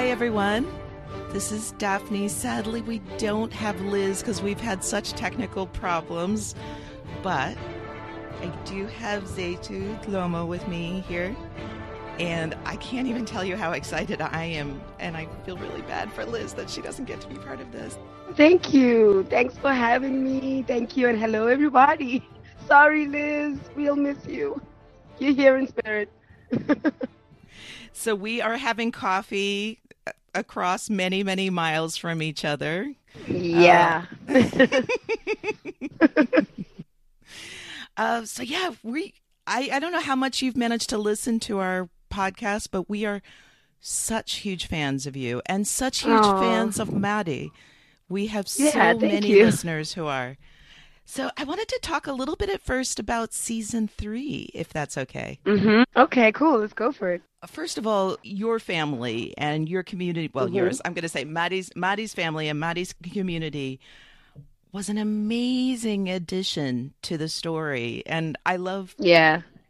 Hi, everyone. This is Daphne. Sadly, we don't have Liz because we've had such technical problems, but I do have Zethu, Dlomo, with me here, and I can't even tell you how excited I am, and I feel really bad for Liz that she doesn't get to be part of this. Thank you. Thanks for having me. Thank you, and hello, everybody. Sorry, Liz. We'll miss you. You're here in spirit. So we are having coffee across many, many miles from each other. Yeah. So yeah, I don't know how much you've managed to listen to our podcast, but we are such huge fans of you and such huge fans of Maddie. We have so many listeners who are. So I wanted to talk a little bit at first about season 3, if that's okay. Mm-hmm. Okay, cool. Let's go for it. First of all, your family and your community, well, yours, I'm going to say Maddie's family and Maddie's community was an amazing addition to the story. And I love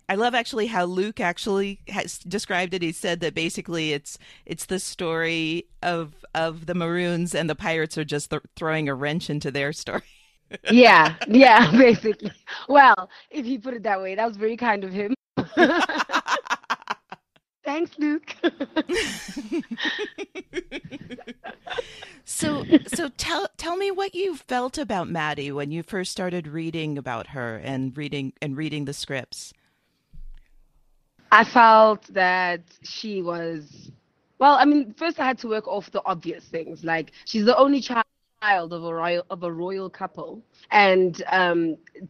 actually how Luke actually has described it. He said that basically it's the story of the Maroons and the pirates are just throwing a wrench into their story. Yeah, basically. Well, if you put it that way, that was very kind of him. Thanks, Luke. So tell me what you felt about Maddie when you first started reading about her and reading the scripts. I felt that she was, well, I mean, first I had to work off the obvious things, like she's the only child of a royal couple, and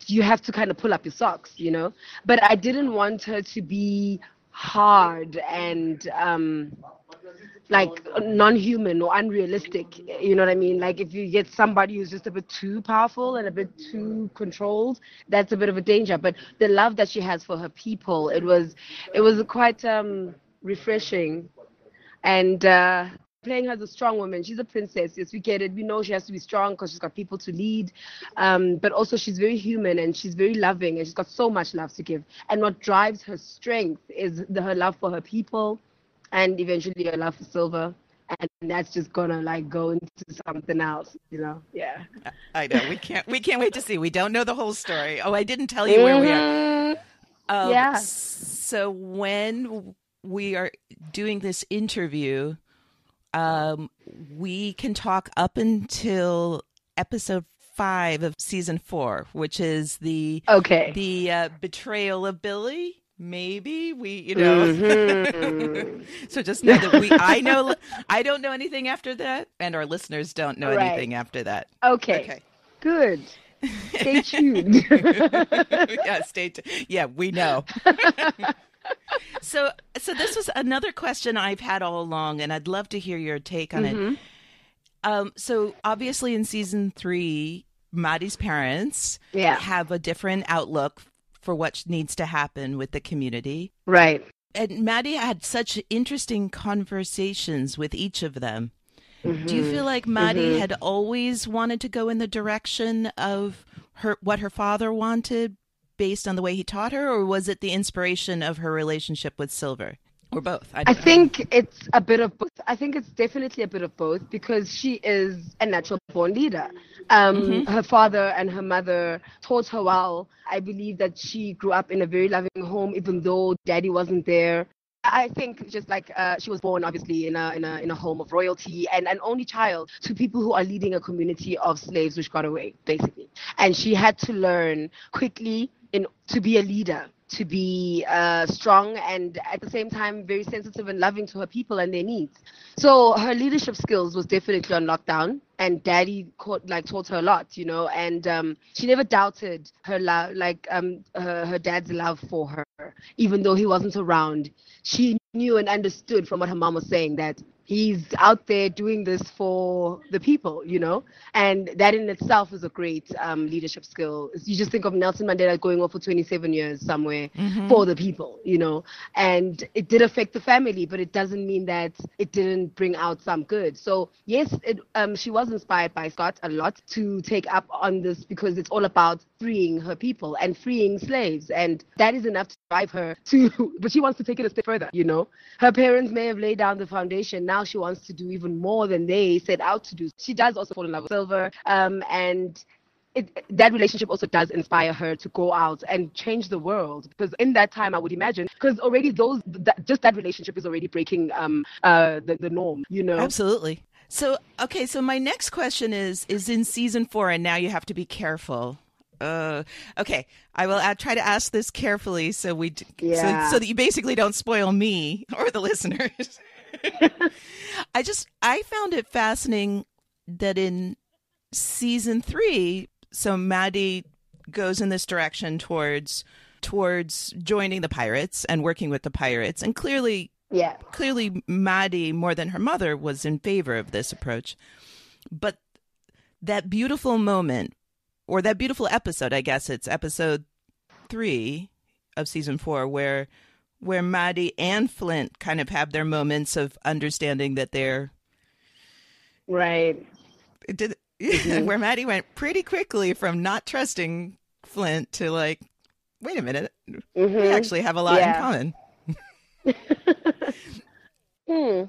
you have to kind of pull up your socks, you know. But I didn't want her to be hard and like non-human or unrealistic, you know what I mean? Like if you get somebody who's just a bit too powerful and a bit too controlled, that's a bit of a danger. But the love that she has for her people, it was quite refreshing. And playing her as a strong woman. She's a princess. Yes, we get it. We know she has to be strong because she's got people to lead. But also she's very human and she's very loving and she's got so much love to give. And what drives her strength is her love for her people and eventually her love for Silver. And that's just gonna like go into something else, you know? Yeah. I know. We can't wait to see. We don't know the whole story. Oh, I didn't tell you where we are. Yeah. So when we are doing this interview, we can talk up until episode 5 of season 4, which is the betrayal of Billy. Maybe So just know that I don't know anything after that, and our listeners don't know anything after that. Okay. Good. Stay tuned. Yeah, stay tuned. Yeah, we know. So this was another question I've had all along, and I'd love to hear your take on it. So obviously in season 3, Maddie's parents have a different outlook for what needs to happen with the community. Right. And Maddie had such interesting conversations with each of them. Do you feel like Maddie had always wanted to go in the direction of what her father wanted, based on the way he taught her, or was it the inspiration of her relationship with Silver, or both? I think it's a bit of both. I think it's definitely a bit of both because she is a natural born leader. Her father and her mother taught her well. I believe that she grew up in a very loving home, even though daddy wasn't there. I think just like she was born obviously in a home of royalty and an only child to people who are leading a community of slaves which got away, basically. And she had to learn quickly to be a leader, to be strong and at the same time very sensitive and loving to her people and their needs. So her leadership skills was definitely on lockdown, and daddy taught her a lot, you know, and she never doubted her love, her dad's love for her, even though he wasn't around. She knew and understood from what her mom was saying that he's out there doing this for the people, you know, and that in itself is a great leadership skill. You just think of Nelson Mandela going off for 27 years somewhere for the people, you know, and it did affect the family, but it doesn't mean that it didn't bring out some good. So yes, she was inspired by Scott a lot to take up on this because it's all about freeing her people and freeing slaves, and that is enough to drive her to, but she wants to take it a step further, you know. Her parents may have laid down the foundation. Now now she wants to do even more than they set out to do. She does also fall in love with Silver, and that relationship also does inspire her to go out and change the world, because in that time I would imagine, because already just that relationship is already breaking the norm, you know. Absolutely. So, okay, so my next question is in season 4, and now you have to be careful. Okay, I will try to ask this carefully so that you basically don't spoil me or the listeners. I found it fascinating that in season 3, so Maddie goes in this direction towards joining the pirates and working with the pirates, and clearly Maddie, more than her mother, was in favor of this approach. But that beautiful moment, or that beautiful episode, I guess it's episode 3 of season 4, where Maddie and Flint kind of have their moments of understanding that they're right. Where Maddie went pretty quickly from not trusting Flint to like, wait a minute, we actually have a lot in common. Yeah,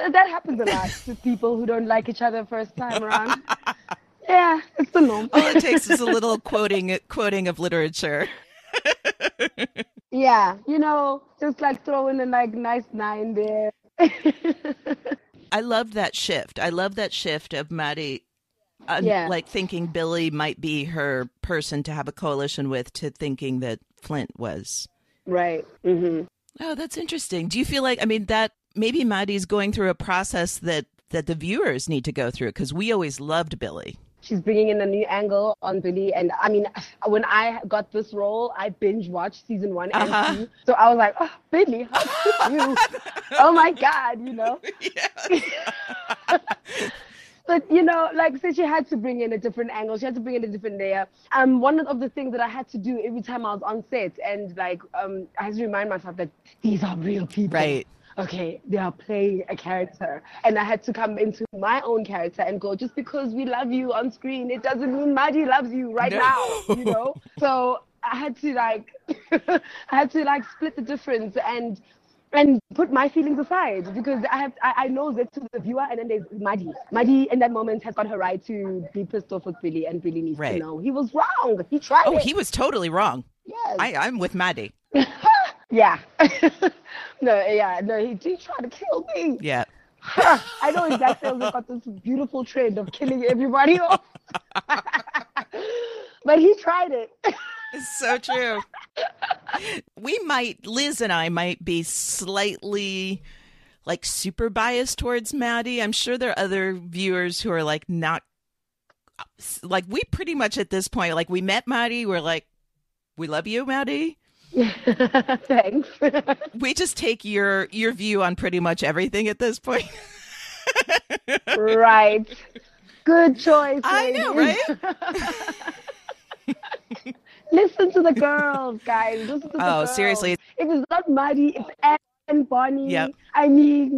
that happens a lot to people who don't like each other first time around. Yeah, it's the norm. All it takes is a little quoting of literature. Yeah, just like throw in a like nice 9 there. I love that shift. I love that shift of Maddie, like thinking Billy might be her person to have a coalition with, to thinking that Flint was. Right. Mm-hmm. Oh, that's interesting. Do you feel like, that maybe Maddie's going through a process that the viewers need to go through? Because we always loved Billy. She's bringing in a new angle on Billy. And when I got this role, I binge watched season 1 and 2. So I was like, oh, Billy, how you? Oh my God, Yes. But, so she had to bring in a different angle. She had to bring in a different layer. One of the things that I had to do every time I was on set, and I had to remind myself that these are real people. Right. Okay, they are playing a character. And I had to come into my own character and go, just because we love you on screen, it doesn't mean Maddie loves you right now, So I had to split the difference and put my feelings aside, because I know Zethu, the viewer, and then there's Maddie. Maddie in that moment has got her right to be pissed off with Billy, and Billy needs to know he was wrong. He tried it. He was totally wrong. Yes. I'm with Maddie. Yeah. No, he tried to kill me. Yeah. I know exactly. We've got this beautiful trend of killing everybody off. But he tried it. It's so true. Liz and I might be slightly like super biased towards Maddie. I'm sure there are other viewers who are like not, like, we pretty much at this point, like, we met Maddie, we're like, we love you, Maddie. Thanks. We just take your view on pretty much everything at this point. Right. Good choice. I know, right? Listen to the girls, guys. Listen to the girls. Seriously. If it's not Maddie, it's Anne and Bonnie. Yep.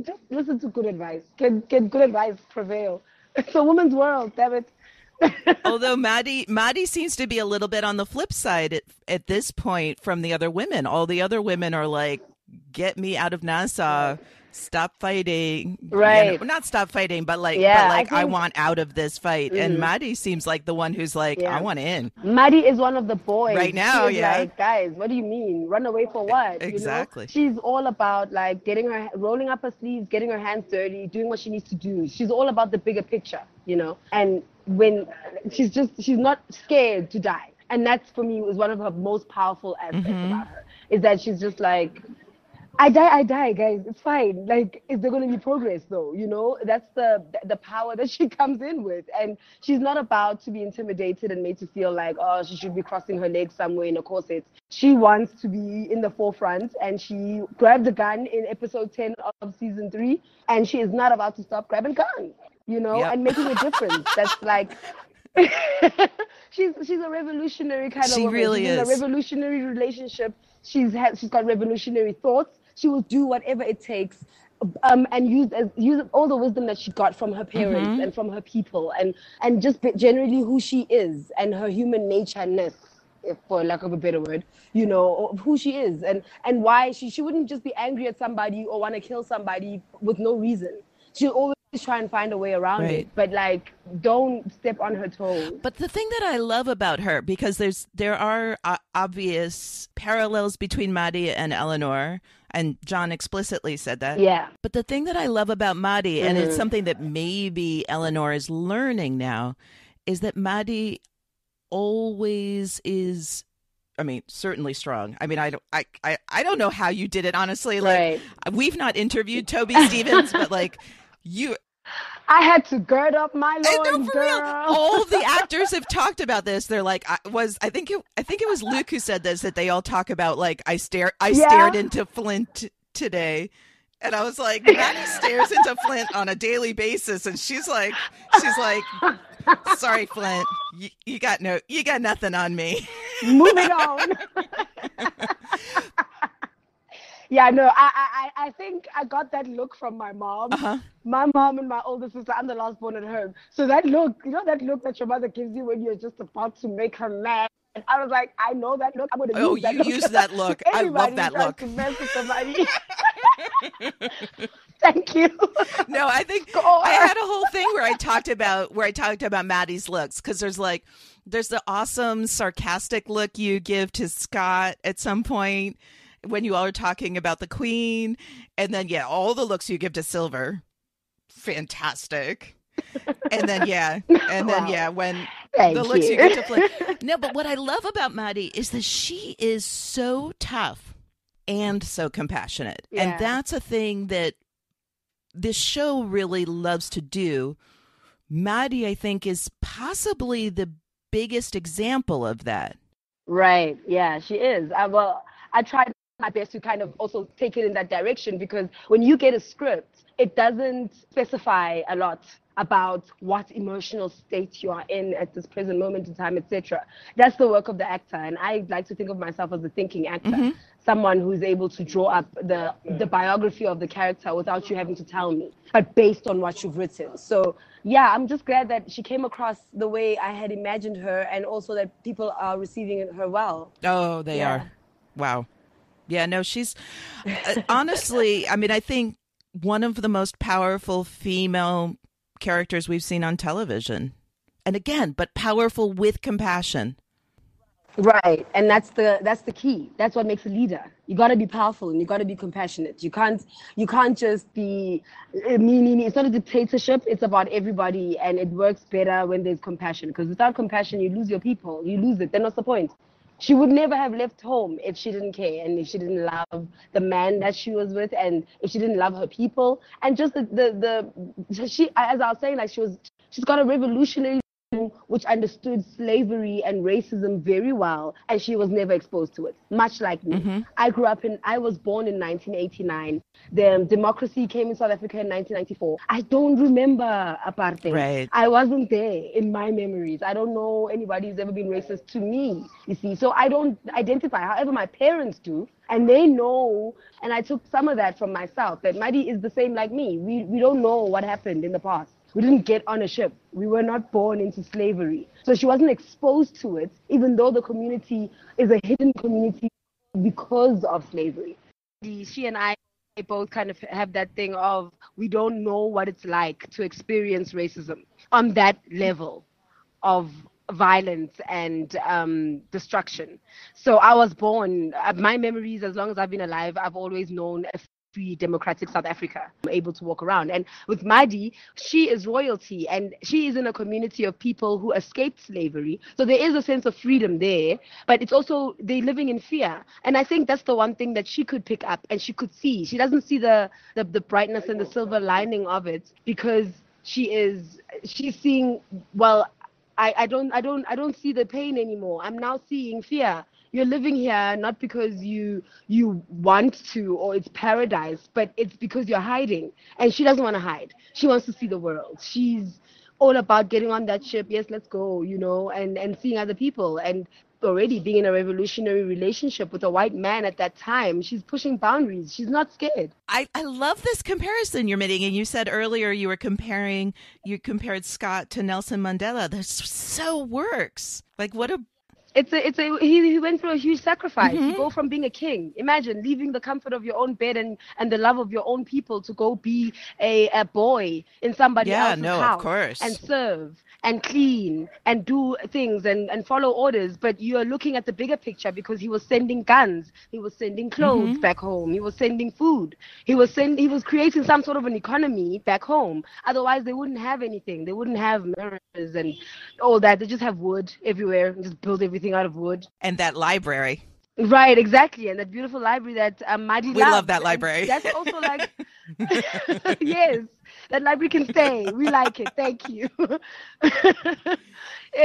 Just listen to good advice. Get good advice prevail. It's a woman's world, damn it. Although Maddie seems to be a little bit on the flip side at this point from the other women. All the other women are like, get me out of Nassau. Stop fighting. Right. Not stop fighting, but I want out of this fight. And Maddie seems like the one who's like, I want in. Maddie is one of the boys. Right now, like, guys, what do you mean? Run away for what? Exactly. She's all about like rolling up her sleeves, getting her hands dirty, doing what she needs to do. She's all about the bigger picture, And when she's not scared to die. And that's, for me, was one of her most powerful aspects about her, is that she's just like, I die, guys. It's fine. Like, is there going to be progress, though? That's the power that she comes in with. And she's not about to be intimidated and made to feel like, oh, she should be crossing her legs somewhere in a corset. She wants to be in the forefront, and she grabbed the gun in episode 10 of season 3, and she is not about to stop grabbing guns, and making a difference. That's like... she's a revolutionary kind of woman. She really is. In a revolutionary relationship. She's got revolutionary thoughts. She will do whatever it takes, and use all the wisdom that she got from her parents and from her people, and just generally who she is and her human natureness, if for lack of a better word, who she is and why she wouldn't just be angry at somebody or want to kill somebody with no reason. she'll always try and find a way around Right. it. But like, don't step on her toes. But the thing that I love about her, because there are obvious parallels between Maddie and Eleanor, and John explicitly said that. Yeah. But the thing that I love about Maddie, and it's Mm-hmm. something that maybe Eleanor is learning now, is that Maddie always is. I mean, certainly strong. I mean, I don't know how you did it, honestly. Like, Right. we've not interviewed Toby Stevens, but like, you, I had to gird up my no, loins, for real. girl. All the actors have talked about this. They're like, I think it was Luke who said this, that they all talk about like, I stared Yeah. into Flint today. And I was like, Maddie stares into Flint on a daily basis, and she's like, sorry, Flint, you got nothing on me. Moving on. Yeah, no, I think I got that look from my mom. Uh-huh. My mom and my older sister, I'm the last born at home. So that look, that look that your mother gives you when you're just about to make her mad. And I was like, I know that look. I'm going to Oh, use that you look. use that look. I love that look. To mess with somebody. Thank you. No, I think God. I had a whole thing where I talked about Maddie's looks, because there's the awesome sarcastic look you give to Scott at some point when you all are talking about the Queen, and then all the looks you give to Silver, fantastic. And then Wow. when Thank the looks you. you give to Flint. No, but what I love about Maddie is that she is so tough and so compassionate, Yeah. and that's a thing that this show really loves to do. Maddie, I think, is possibly the biggest example of that. Right. Yeah, she is. I tried my best to kind of also take it in that direction, because when you get a script, it doesn't specify a lot about what emotional state you are in at this present moment in time, etc. That's the work of the actor, and I like to think of myself as a thinking actor, someone who's able to draw up the biography of the character without you having to tell me, but based on what you've written. So yeah, I'm just glad that she came across the way I had imagined her, and also that people are receiving her well. Oh, they Yeah. are. Wow. Yeah, no, she's honestly, I mean, I think one of the most powerful female characters we've seen on television. And again, but powerful with compassion. Right, and that's the key. That's what makes a leader. You got to be powerful and you got to be compassionate. You can't just be me. It's not a dictatorship. It's about everybody, and it works better when there's compassion. Because without compassion, you lose your people. You lose it. Then what's the point? She would never have left home if she didn't care, and if she didn't love the man that she was with, and if she didn't love her people, and just she, as I was saying, like she's got a revolutionary which understood slavery and racism very well, and she was never exposed to it, much like me. I was born in 1989. The democracy came in South Africa in 1994. I don't remember apartheid. Right. I wasn't there in my memories. I don't know anybody who's ever been racist to me, you see. So I don't identify. However, my parents do, and they know, and I took some of that from myself, that Maddie is the same like me. We don't know what happened in the past. We didn't get on a ship. We were not born into slavery. So she wasn't exposed to it, even though the community is a hidden community because of slavery. She and I both kind of have that thing of, we don't know what it's like to experience racism on that level of violence and destruction. So I was born, my memories, as long as I've been alive, I've always known a free democratic South Africa. I'm able to walk around. And with Maddie, she is royalty, and she is in a community of people who escaped slavery. So there is a sense of freedom there, but it's also they're living in fear. And I think that's the one thing that she could pick up and she could see. She doesn't see the brightness and the silver lining of it, because she's seeing, well, I don't see the pain anymore. I'm now seeing fear. You're living here not because you want to, or it's paradise, but it's because you're hiding. And she doesn't want to hide. She wants to see the world. She's all about getting on that ship. Yes, let's go, and seeing other people. And already being in a revolutionary relationship with a white man at that time, she's pushing boundaries. She's not scared. I love this comparison you're making. And you said earlier you compared Scott to Nelson Mandela. This so works. Like, what a He went through a huge sacrifice. You Hmm. go from being a king, imagine leaving the comfort of your own bed and the love of your own people to go be a boy in somebody Yeah, else's no, of house and course. serve and clean and do things and follow orders. But you're looking at the bigger picture because he was sending guns, he was sending clothes Hmm. back home, he was sending food, he was creating some sort of an economy back home. Otherwise, they wouldn't have anything. They wouldn't have mirrors and all that. They just have wood everywhere and just build everything out of wood. And that library. Right, exactly. And that beautiful library that Madi We love loves. that And library. that's also like, yes, that library can stay. We like it. Thank you.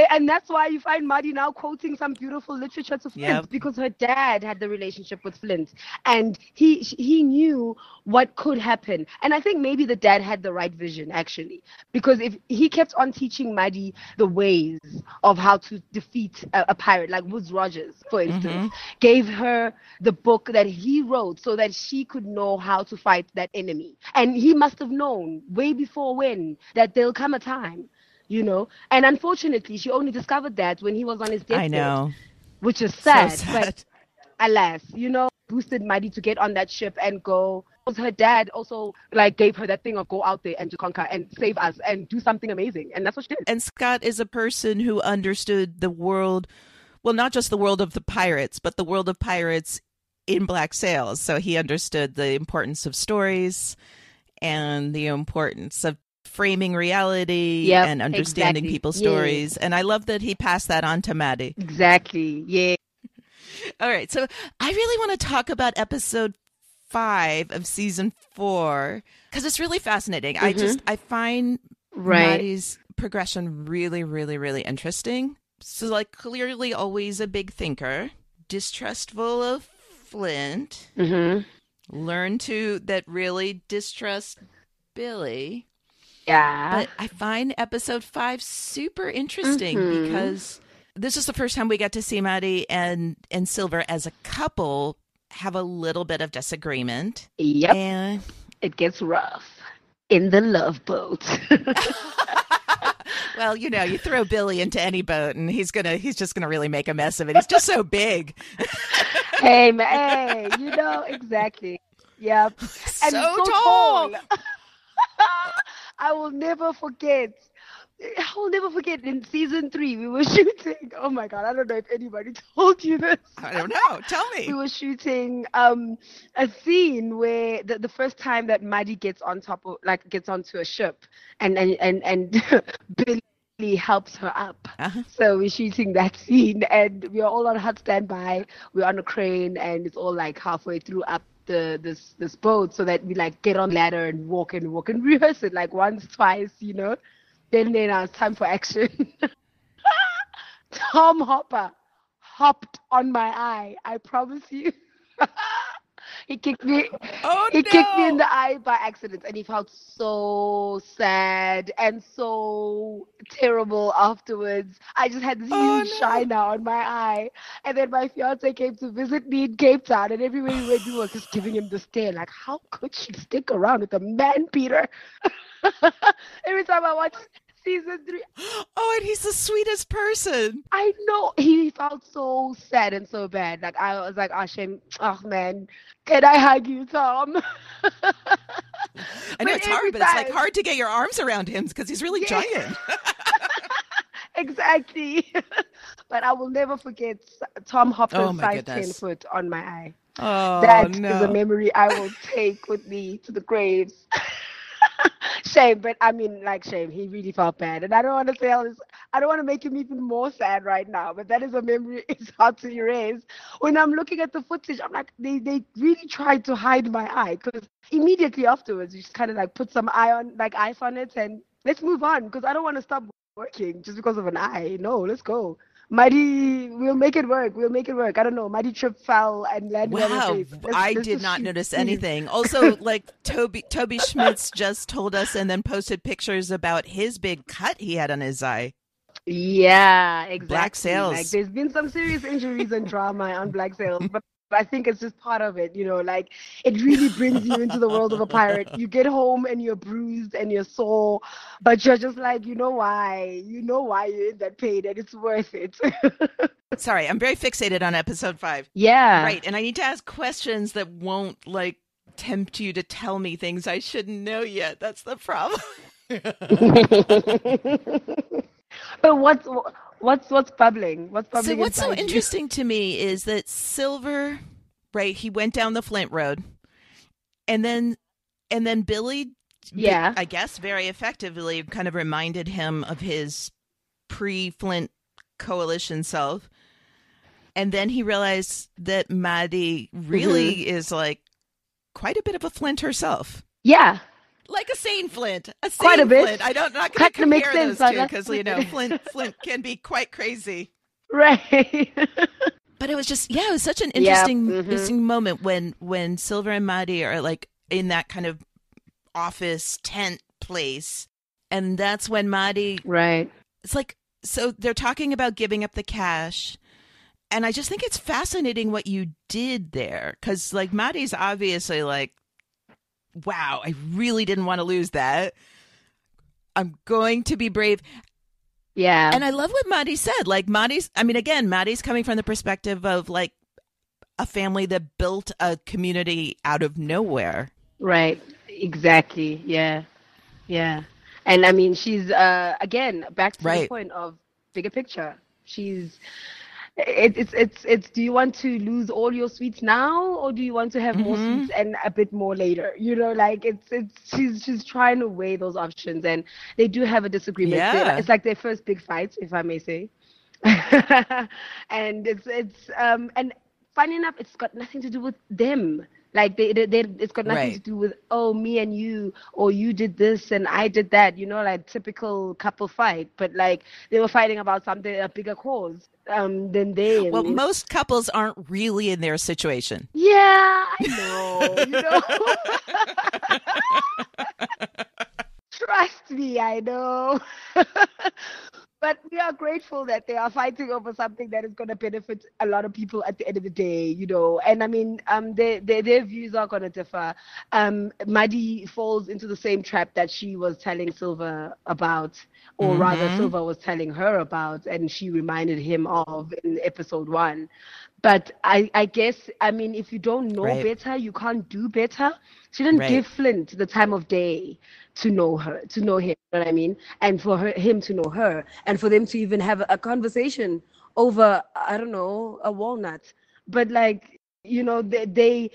And that's why you find Maddie now quoting some beautiful literature to Yep. Flint because her dad had the relationship with Flint, and he knew what could happen. And I think maybe the dad had the right vision actually, because if he kept on teaching Maddie the ways of how to defeat a pirate, like Woodes Rogers, for instance, Hmm. gave her the book that he wrote so that she could know how to fight that enemy. And he must have known way before when that there'll come a time, you know. And unfortunately, she only discovered that when he was on his I deathbed, know. which is So sad. But sad. alas, boosted Maddie to get on that ship and go. Her dad also like gave her that thing of go out there and to conquer and save us and do something amazing, and that's what she did. And Scott is a person who understood the world, well, not just the world of the pirates, but the world of pirates in Black Sails. So he understood the importance of stories and the importance of framing reality Yep, and understanding exactly. people's Yes, stories. And I love that he passed that on to Maddie. exactly. Yeah. All right. So I really want to talk about episode 5 of season 4 because it's really fascinating. Mm-hmm. I find Right. Maddie's progression really, really, really interesting. So, like, clearly always a big thinker, distrustful of Flint, Mm-hmm. learned to that really distrust Billy. Yeah. But I find episode 5 super interesting Mm-hmm. because this is the first time we get to see Maddie and Silver as a couple have a little bit of disagreement. Yep. And It gets rough in the love boat. well, you throw Billy into any boat and he's just gonna really make a mess of it. He's just so big. Hey, man, hey, exactly. Yep. And So so tall. tall. I will never forget. I will never forget in season 3, we were shooting. Oh my God, I don't know if anybody told you this. I don't know. Tell We me. were shooting a scene where the first time that Maddie gets on top of, like, gets onto a ship and Billy helps her up. Uh-huh. So we're shooting that scene and we're all on hot standby. We're on a crane and it's all like halfway through up this boat so that we like get on the ladder and walk and rehearse it like once, twice. Then now it's time for action. Tom Hopper hopped on my eye. I promise you. he kicked me. Oh He kicked me in no. the eye by accident, and he felt so sad and so terrible afterwards. I just had this Oh huge no. shiner on my eye, and then my fiance came to visit me in Cape Town, and everywhere we went, we were just giving him the stare, like, how could she stick around with a man, Peter? Every time I watch season 3, Oh, and he's the sweetest person. I know he felt so sad and so bad. Like I was like, Ashem, oh man, can I hug you, Tom? I know But it's every hard, but it's like time, hard to get your arms around him because he's really yeah, giant. exactly. But I will never forget Tom Oh Hopper's my size 10 goodness. foot on my eye. Oh That is a no. memory I will take with me to the graves. Shame, but I mean, like, shame. He really felt bad, and I don't want to say all this. I don't want to make him even more sad right now. But that is a memory. It's hard to erase. When I'm looking at the footage, I'm like, they really tried to hide my eye because immediately afterwards, you just kind of like put some ice on it, and let's move on because I don't want to stop working just because of an eye. No, let's go. Mighty, we'll make it work. We'll make it work. I don't know. Mighty trip fell and landed on her Wow, face. Let's I let's did just not shoot, notice please. anything. Also, like Toby Schmitz just told us and then posted pictures about his big cut he had on his eye. Yeah, Black exactly. Like sails. there's been some serious injuries and drama on Black Sails, but I think it's just part of it. Like it really brings you into the world of a pirate. You get home and you're bruised and you're sore, but you're just like, you know why? You know why you're in that pain and it's worth it. Sorry, I'm very fixated on episode 5. Yeah. Right, and I need to ask questions that won't like tempt you to tell me things I shouldn't know yet. That's the problem. But what's bubbling? What's So bubbling what's so inside you? interesting to me is that Silver, right, he went down the Flint road, and then Billy, Yeah. I guess very effectively kind of reminded him of his pre-Flint coalition self. And then he realized that Maddie Hmm. really is like quite a bit of a Flint herself. Yeah. Like a sane Flint, a Quite a sane bit. Flint. I'm not going to Kind of makes compare sense. those I two must because admit. Flint can be quite crazy. Right. But it was just, yeah, it was such an Yeah. interesting moment when Silver and Maddie are like in that kind of office tent place, and that's when Maddie, Right. it's like, so they're talking about giving up the cash. And I just think it's fascinating what you did there. Because, like, Maddie's obviously like, wow, I really didn't want to lose that. I'm going to be brave. Yeah. And I love what Maddie said. Like, Maddie's coming from the perspective of like a family that built a community out of nowhere. Right. Exactly. Yeah. Yeah. And I mean, she's again back to the Right. point of bigger picture. She's it's do you want to lose all your sweets now, or do you want to have more Mm-hmm. sweets and a bit more later? You know, like it's she's trying to weigh those options, and they do have a disagreement. Yeah. It's like their first big fight, if I may say. And and funny enough, it's got nothing to do with them. Like it's got nothing to Right. do with, oh, me and you, or you did this and I did that, like typical couple fight. But like they were fighting about something, a bigger cause than they. Well, And most couples aren't really in their situation. yeah, I know. Trust me, I know. But we are grateful that they are fighting over something that is going to benefit a lot of people at the end of the day. And I mean, their views are going to differ. Maddie falls into the same trap that she was telling Silver about, or rather, Mm-hmm. Silver was telling her about, and she reminded him of in episode 1. But I guess, I mean, if you don't know Right. better, you can't do better. She didn't Right. give Flint the time of day to know her, to know him, you know what I mean? And for him to know her, and for them to even have a conversation over, I don't know, a walnut. But like, they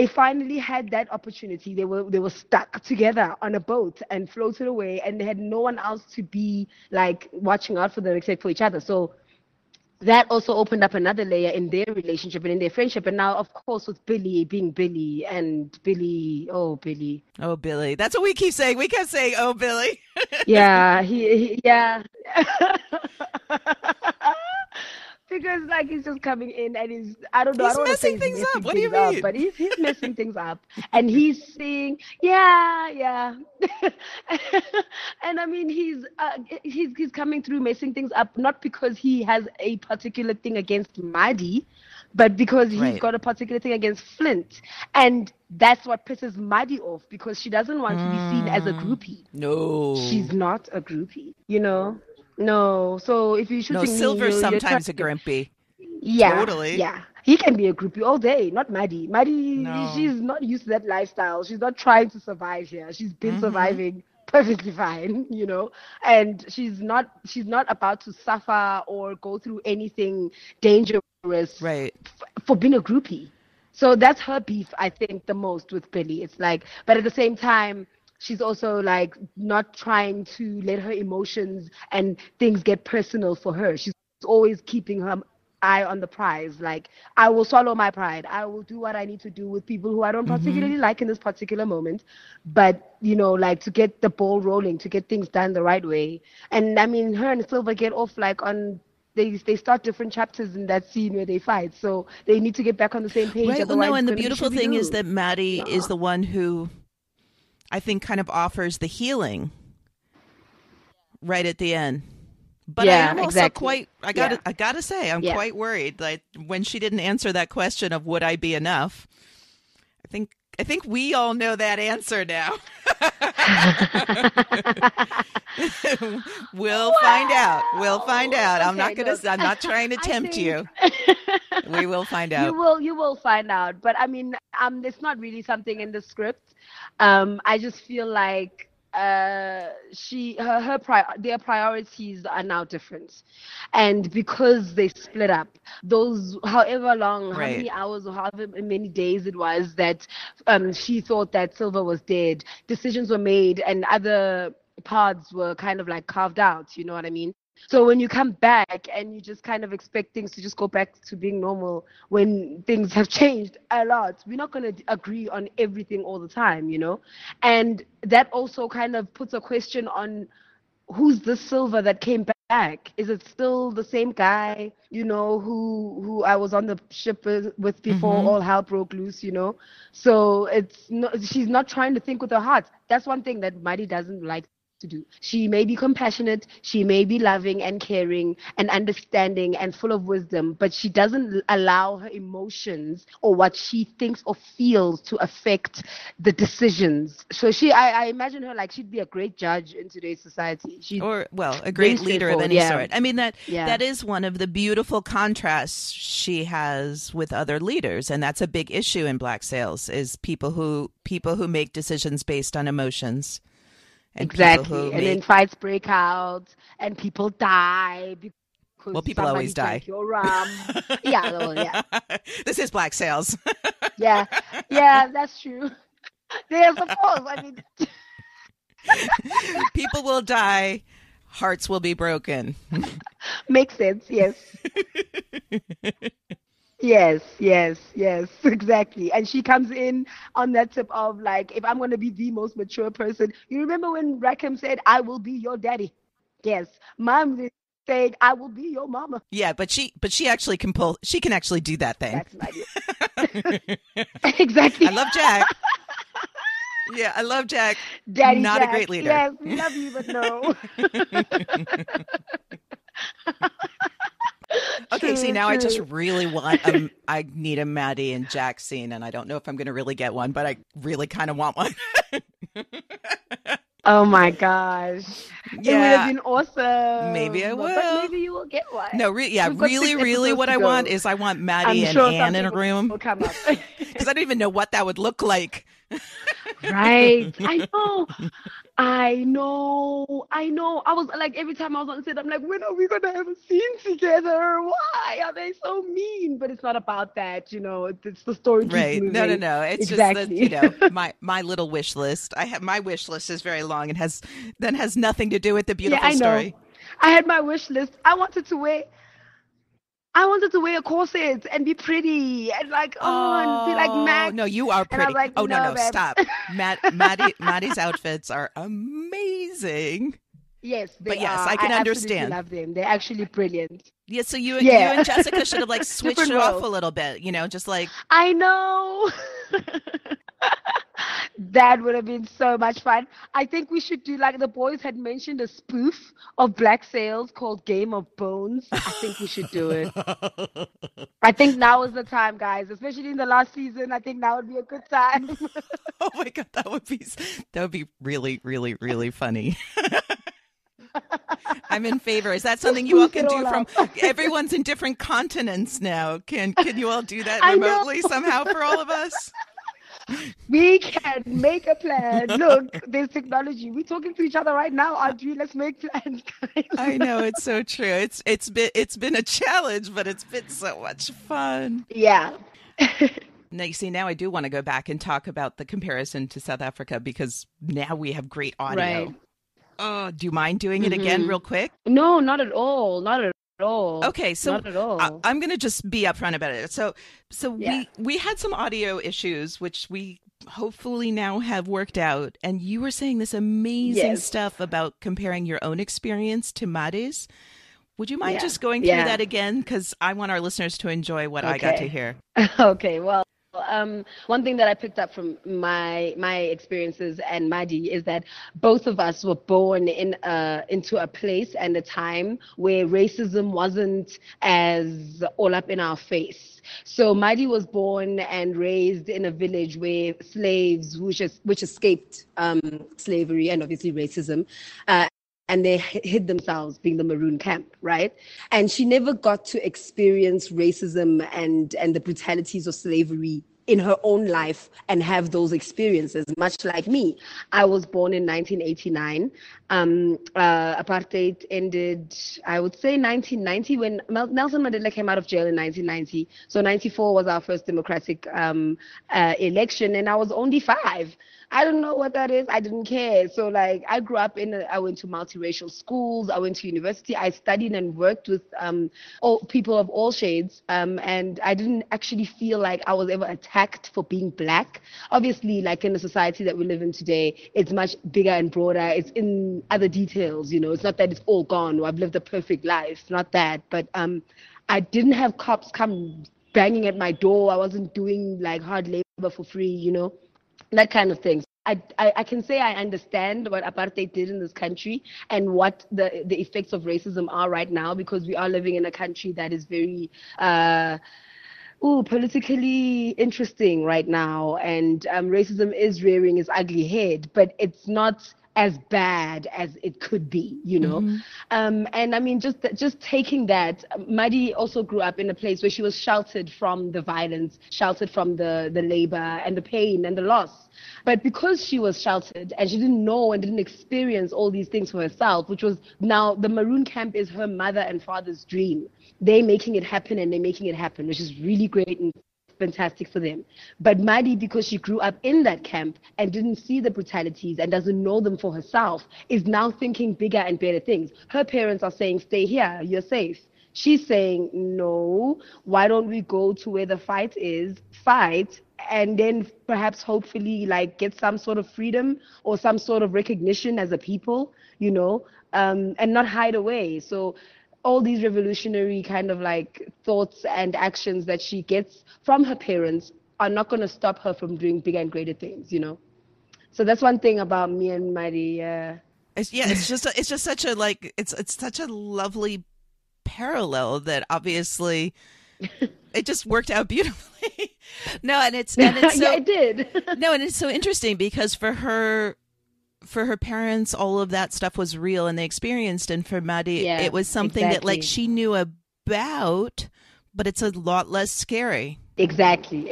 finally had that opportunity. They were stuck together on a boat and floated away, and they had no one else to be like watching out for them except for each other. So that also opened up another layer in their relationship and in their friendship. And now, of course, with Billy being Billy, and Billy, oh, Billy. Oh, Billy. That's what we keep saying. We kept saying, oh, Billy. Yeah, yeah. Because like he's just coming in and I don't know, I He's don't want to say messing he's things up. messing What do you things up, mean? but he's messing things up. And he's saying, yeah, yeah. And I mean, he's coming through messing things up, not because he has a particular thing against Maddie, but because he's Right. got a particular thing against Flint. And that's what pisses Maddie off, because she doesn't want to be seen as a groupie. No. She's not a groupie. No. So if you're No, shooting me, Silver's you're trying sometimes a to. grumpy. Yeah, Totally. yeah. He can be a groupie all day, not Maddie. Maddie, No. she's not used to that lifestyle. She's not trying to survive here. She's been Mm-hmm. surviving perfectly fine. And she's not about to suffer or go through anything dangerous Right. for being a groupie. So that's her beef, I think, the most with Billy. It's like, but at the same time, she's also like not trying to let her emotions and things get personal for her. She's always keeping her eye on the prize. Like, I will swallow my pride. I will do what I need to do with people who I don't Mm-hmm. particularly like in this particular moment. But, like to get the ball rolling, to get things done the right way. And I mean, her and Silver get off like on they start different chapters in that scene where they fight. So they need to get back on the same page, Right. Well, no, otherwise it's and the going to be beautiful Shooby thing is Doo. that Maddie is Yeah. the one who I think kind of offers the healing right at the end. But I Yeah, am also exactly. quite Yeah. I gotta say, I'm Yeah. quite worried. Like when she didn't answer that question of would I be enough, I think we all know that answer now. We'll find out. We'll find Wow. out. Okay, look, I'm not trying to I tempt think you. We will find you out. will find out. But I mean, it's not really something in the script. I just feel like their priorities are now different, and because they split up, those however long, how Right. many hours or however many days it was that she thought that Silver was dead, decisions were made and other paths were kind of like carved out. You know what I mean? So when you come back and you just kind of expect things to just go back to being normal when things have changed a lot, we're not going to agree on everything all the time, you know? And that also kind of puts a question on who's the Silver that came back? Is it still the same guy, who I was on the ship with before Mm-hmm. all hell broke loose, you know? So she's not trying to think with her heart. That's one thing that Maddie doesn't like to do. She may be compassionate, she may be loving and caring and understanding and full of wisdom, but she doesn't allow her emotions or what she thinks or feels to affect the decisions. So I imagine her like she'd be a great judge in today's society. She's Or, well, a very great leader of straightforward. any Yeah. sort. I mean, Yeah. that is one of the beautiful contrasts she has with other leaders, and that's a big issue in Black Sails is people who make decisions based on emotions, and people Exactly. who And then make, fights break out and people die because well, people somebody always die. drank your rum. Yeah, well, yeah. This is Black Sails. Yeah. Yeah, that's true. Yes, of course. I mean, People will die, hearts will be broken. makes sense. Yes. Yes, yes, yes, exactly. And she comes in on that tip of like, if I'm going to be the most mature person, you remember when Rackham said, I will be your daddy? Yes. Mom said, I will be your mama. Yeah, but she actually she can actually do that thing. That's an idea. Exactly. I love Jack. Yeah, I love Jack. Daddy Not a Jack. great leader. Yes, we love you, but no. Okay, see, True, now I just true. really want I need a Maddie and Jack scene, and I don't know if I'm going to really get one, but I really kind of want one. Oh my gosh. It would have Yeah, been maybe I awesome. But will. maybe you will get one. No, yeah, We've got really, six really, episodes what to I want go. is I want I'm Maddie and sure Anne in a something room will come up. because I don't even know what that would look like. Right. I know. I know. I was like, every time I was on set, I'm like, when are we gonna have a scene together? Why are they so mean? But it's not about that, It's the story keeps Right. No, no, moving. no. It's just that, Exactly. my little wish list. My wish list is very long and has nothing to do with the Yeah, beautiful I know. story. I had my wish list. I wanted to wear a corset and be pretty and like, and be like Oh, Max. no, you are And I was pretty. like, Oh, no, no, no, babe. stop. Maddie's outfits are amazing. Yes, But they yes, are. I I can absolutely understand. love them. They're actually brilliant. Yeah, so you Yeah. and Jessica should have like switched Different it off a worlds. little bit, just like, I know. That would have been so much fun. I think we should do like the boys had mentioned a spoof of Black Sails called Game of Bones. I think we should do it. I think now is the time, guys, especially in the last season. I think now would be a good time. oh my God, that would be really, really, really funny. I'm in favor. Is that To something you all spoof can it do all from up. everyone's in different continents now? Can you all do that I know. remotely somehow for all of us? We can make a plan. Look, there's technology. We're talking to each other right now, Audrey. Let's make plans, I guys. know it's so true. It's been a challenge, but it's been so much fun. Yeah. Now you see, now I do want to go back and talk about the comparison to South Africa because now we have great Right. audio. Oh, do you mind doing it again Hmm. real quick? No, not at all. Not at all. Okay, so Not at all. I'm going to just be upfront about it. So Yeah. we had some audio issues, which we hopefully now have worked out. And you were saying this amazing Yes. stuff about comparing your own experience to Mari's. Would you mind Yeah. just going through Yeah. that again? Because I want our listeners to enjoy what I got to Okay. hear. Okay. Well, One thing that I picked up from my experiences and Madi is that both of us were born into a place and a time where racism wasn't as all up in our face. So Madi was born and raised in a village where slaves, which escaped slavery and obviously racism, and they hid themselves being the maroon camp, right? And she never got to experience racism and the brutalities of slavery in her own life and have those experiences, much like me. I was born in 1989. Apartheid ended, I would say, 1990, when Nelson Mandela came out of jail in 1990. So 94 was our first democratic election, and I was only 5. I don't know what that is. I didn't care. So like I grew up I went to multiracial schools. I went to university. I studied and worked with all people of all shades. And I didn't actually feel like I was ever attacked for being black. Obviously, like in the society that we live in today, it's much bigger and broader. It's in other details, you know. It's not that it's all gone or I've lived a perfect life. Not that. But I didn't have cops come banging at my door. I wasn't doing like hard labor for free, you know, that kind of thing. I can say I understand what apartheid did in this country and what the effects of racism are right now, because we are living in a country that is very politically interesting right now, and racism is rearing its ugly head, but it's not as bad as it could be, you know. Mm-hmm. And I mean, just taking that, Madi also grew up in a place where she was sheltered from the violence, sheltered from the labor and the pain and the loss. But because she was sheltered and she didn't know and didn't experience all these things for herself, which was, now the maroon camp is her mother and father's dream. They're making it happen, and they're making it happen, which is really great and fantastic for them. But Madi, because she grew up in that camp and didn't see the brutalities and doesn't know them for herself, is now thinking bigger and better things. Her parents are saying, stay here, you're safe. She's saying, no, why don't we go to where the fight is, fight, and then perhaps hopefully like get some sort of freedom or some sort of recognition as a people, you know, and not hide away. So all these revolutionary kind of like thoughts and actions that she gets from her parents are not going to stop her from doing bigger and greater things, you know. So that's one thing about me and Madi. It's just such a like it's such a lovely parallel that obviously it just worked out beautifully. No, and it's so, yeah, it did. No, and it's so interesting because for her parents, all of that stuff was real and they experienced, and for Madi, it was something that like she knew about, but it's a lot less scary. Exactly.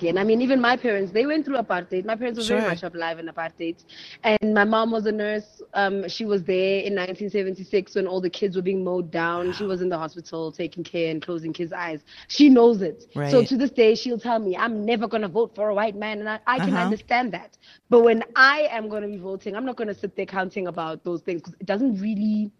And I mean, even my parents, they went through apartheid. My parents were very much alive in apartheid. And my mom was a nurse. She was there in 1976 when all the kids were being mowed down. Wow. She was in the hospital taking care and closing kids' eyes. She knows it. Right. So to this day, she'll tell me, I'm never going to vote for a white man. And I can understand that. But when I am going to be voting, I'm not going to sit there counting about those things, because it doesn't really...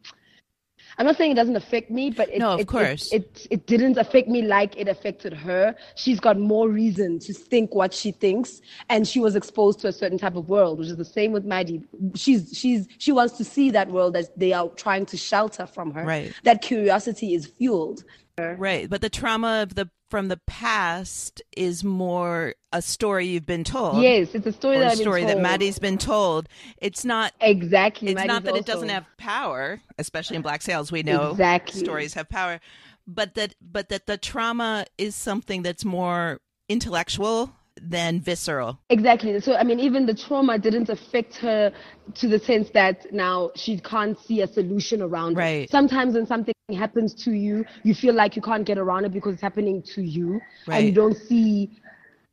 I'm not saying it doesn't affect me, but it didn't affect me like it affected her. She's got more reason to think what she thinks, and she was exposed to a certain type of world, which is the same with Maddie. She wants to see that world that they are trying to shelter from her. Right. That curiosity is fueled. Right, but the trauma from the past is more a story you've been told. Yes, it's a story that Maddie's been told. It's not exactly. It's not that it doesn't have power, especially in Black sales. We know stories have power, but that the trauma is something that's more intellectual than visceral. Exactly. So I mean, even the trauma didn't affect her to the sense that now she can't see a solution around it. Sometimes when something happens to you, you feel like you can't get around it because it's happening to you, and you don't see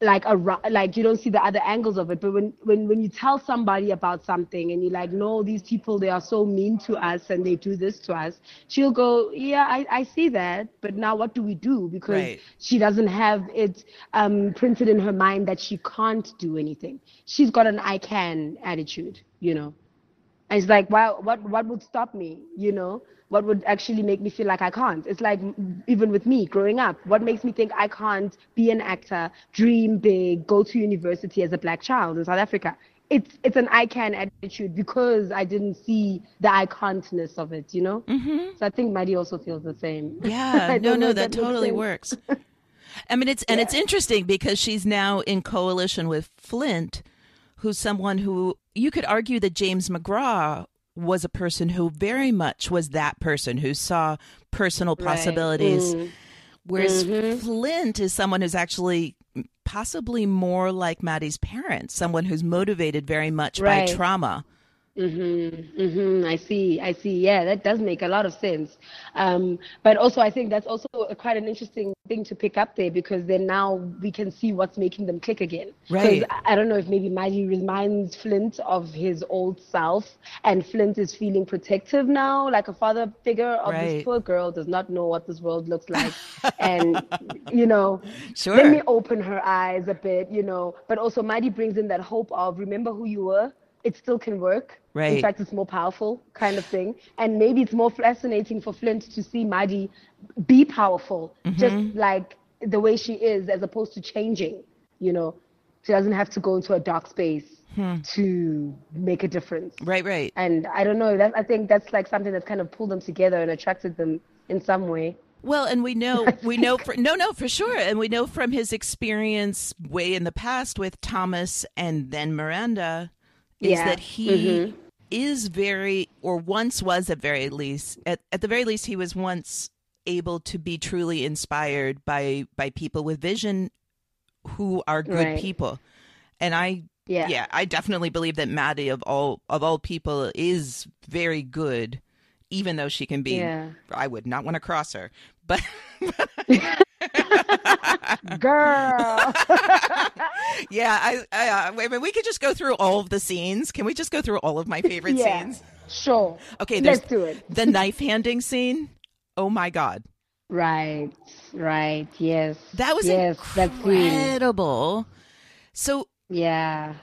you don't see the other angles of it. But when you tell somebody about something and you're like, no, these people, they are so mean to us and they do this to us, she'll go, yeah, I see that, but now what do we do? Because she doesn't have it printed in her mind that she can't do anything. She's got an I can attitude, you know. And it's like, wow, what would stop me, you know? What would actually make me feel like I can't? It's like, even with me growing up, what makes me think I can't be an actor, dream big, go to university as a Black child in South Africa? It's an I can attitude because I didn't see the I can'tness of it, you know? Mm-hmm. So I think Maddie also feels the same. Yeah, no, that totally works. I mean, it's Yeah. interesting because she's now in coalition with Flint, who's someone who you could argue that James McGraw was a person who very much was that person who saw personal Right. possibilities, Mm. whereas Mm-hmm. Flint is someone who's actually possibly more like Maddie's parents, someone who's motivated very much by Right. trauma. I see. I see. Yeah, that does make a lot of sense. But also, I think that's also quite an interesting thing to pick up there because then now we can see what's making them click again. Because Right, I don't know if maybe Maggie reminds Flint of his old self, and Flint is feeling protective now, like a father figure of this right. poor girl does not know what this world looks like, and you know, let me Sure. open her eyes a bit, But also, Maddie brings in that hope of remember who you were. It still can work. In Right. fact, it's more powerful kind of thing. And maybe it's more fascinating for Flint to see Maddie be powerful, just Mm-hmm. like the way she is, as opposed to changing, you know. She doesn't have to go into a dark space to make a difference. Right, right. And I don't know, I think that's like something that's kind of pulled them together and attracted them in some way. Well, and I we know think. for no, no, for sure, and we know from his experience way in the past with Thomas and then Miranda, is Yeah. that he Mm-hmm. is very, or once was at the very least, he was once able to be truly inspired by people with vision who are good Right. people, and Yeah. yeah, I definitely believe that Maddie of all people is very good, even though she can be. Yeah. I would not want to cross her, but Girl. yeah, I mean, we could just go through all of the scenes. Can we just go through all of my favorite Yeah, scenes? sure. Okay, there's Let's do it. the knife handing scene. Oh my God. Right, right. Yes, That was yes, that scene. incredible. So, Yeah.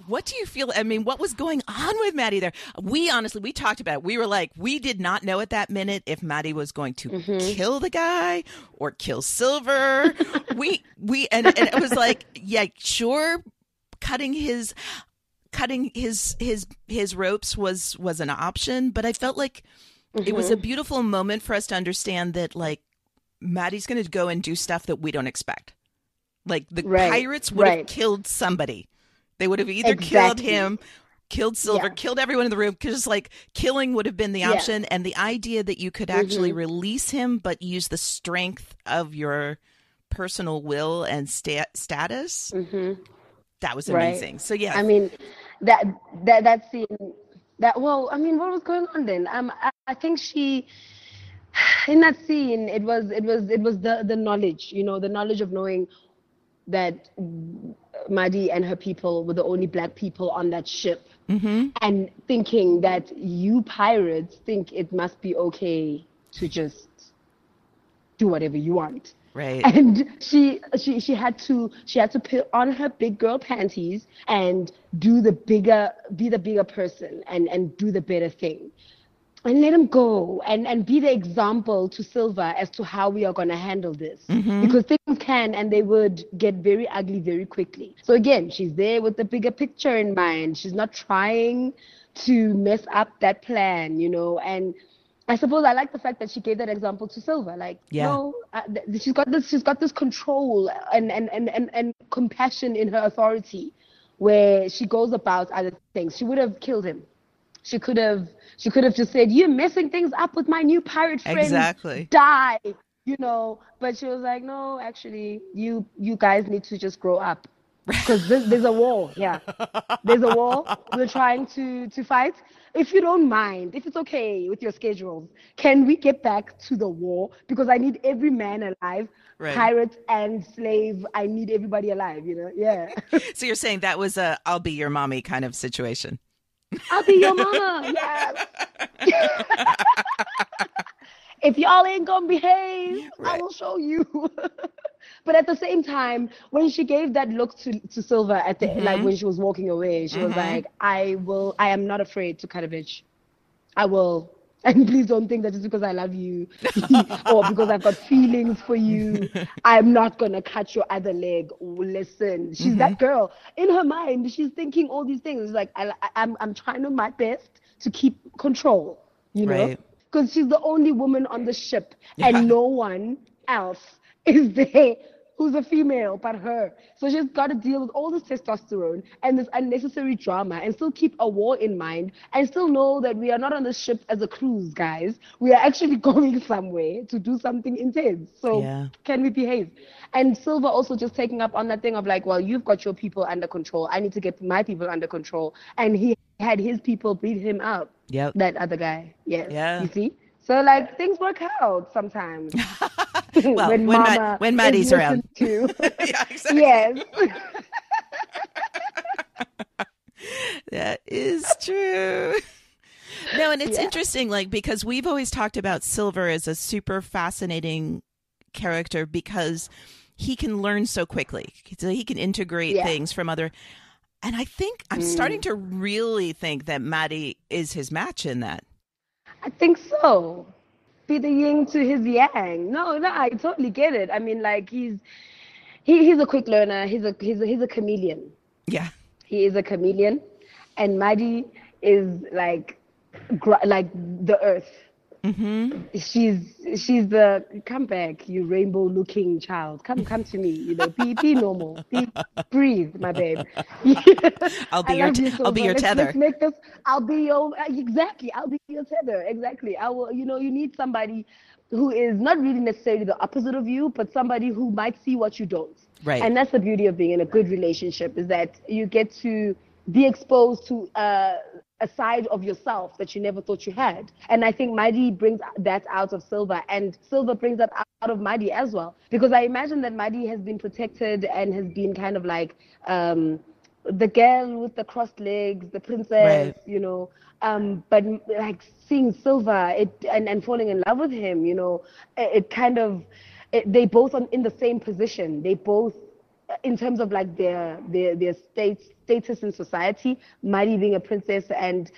what do you feel? I mean, what was going on with Maddie there? We honestly, we talked about it. We were like, we did not know at that minute if Maddie was going to Mm-hmm. kill the guy or kill Silver. And it was like, yeah, sure, cutting his his ropes was an option, but I felt like it was a Mm-hmm. beautiful moment for us to understand that like Maddie's going to go and do stuff that we don't expect. Like the Right, pirates would have right. killed somebody. They would have either killed Exactly. him, killed Silver, Yeah, killed everyone in the room, because like killing would have been the yeah. option. And the idea that you could actually Mm-hmm. release him, but use the strength of your personal will and status, Mm-hmm. that was Right. amazing. So yeah, I mean, that that scene. Well, I mean, what was going on then? I think she in that scene, it was the knowledge, the knowledge of knowing that Maddie and her people were the only black people on that ship, mm-hmm, and thinking that you pirates think it must be okay to just do whatever you want. right, And she had to put on her big girl panties and be the bigger person and do the better thing and let him go and be the example to Silver as to how we are going to handle this. mm-hmm, Because things can and they would get very ugly very quickly. So again, she's there with the bigger picture in mind. She's not trying to mess up that plan, and I suppose I like the fact that she gave that example to Silver. Like, yeah, no, she's got this control and compassion in her authority, where she goes about other things. She would have killed him. She could have she could have just said, "You're messing things up with my new pirate friends. exactly. Die." But she was like, "No, actually, you guys need to just grow up because there's a war. Yeah, there's a war. We're trying to fight. If you don't mind, if it's okay with your schedules, can we get back to the war? Because I need every man alive, Right. pirate and slave. I need everybody alive. Yeah." So you're saying that was a "I'll be your mommy" kind of situation. I'll be your mama. Yes. If y'all ain't gonna behave, I Right. will show you. But at the same time, when she gave that look to Silver at the like Mm-hmm. when she was walking away, she was Mm-hmm. like, I am not afraid to cut a bitch. I will. And please don't think that just because I love you or because I've got feelings for you, I'm not gonna cut your other leg. Listen, she's Mm-hmm. that girl. In her mind, she's thinking all these things. Like I'm trying to my best to keep control, you know, Right. because she's the only woman on the ship, Yeah. and no one else is there who's a female, but her. So she's got to deal with all this testosterone and this unnecessary drama and still keep a war in mind and still know that we are not on the ship as a cruise, guys. We are actually going somewhere to do something intense. So Yeah. can we behave? And Silver also just taking up on that thing of like, well, you've got your people under control. I need to get my people under control. And he had his people beat him up. Yep. That other guy. Yes. Yeah. You see? So like things work out sometimes. Well, when Mama when is Maddie's around. listened to. Yeah, exactly. Yes. That is true. No, and it's interesting, like, because we've always talked about Silver as a super fascinating character because he can learn so quickly. So he can integrate things from other. And I think I'm starting to really think that Maddie is his match in that. I think so. Be the yin to his yang. No, I totally get it. I mean, like he's a quick learner. He's a chameleon. Yeah. He is a chameleon, and Maddie is like the earth. Mm-hmm. She's the come back, you rainbow looking child. Come to me. You know, be normal. Breathe, my babe. I'll be your tether. Let's make this. I'll be your exactly. I'll be your tether. Exactly. I will. You know, you need somebody who is not really necessarily the opposite of you, but somebody who might see what you don't. Right. And that's the beauty of being in a good relationship, is that you get to be exposed to a side of yourself that you never thought you had. And I think Maddie brings that out of Silver, and Silver brings that out of Maddie as well. Because I imagine that Maddie has been protected and has been kind of like the girl with the crossed legs, the princess, you know. But like seeing Silver and falling in love with him, you know, they both are in the same position. They both, in terms of like their status in society, Maddie being a princess and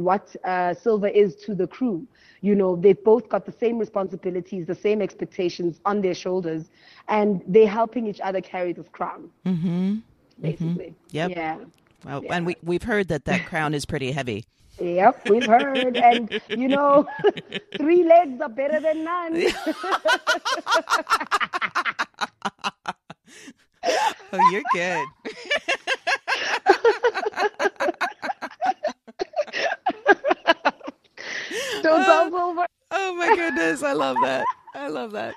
what Silver is to the crew. You know, they've both got the same responsibilities, the same expectations on their shoulders, and they're helping each other carry this crown. Mm-hmm. Basically. Mm-hmm. Yep. Yeah. Well, yeah. And we've heard that crown is pretty heavy. Yep, we've heard. And, you know, 3 legs are better than none. Oh, you're good. Don't talk over. Oh, my goodness. I love that. I love that.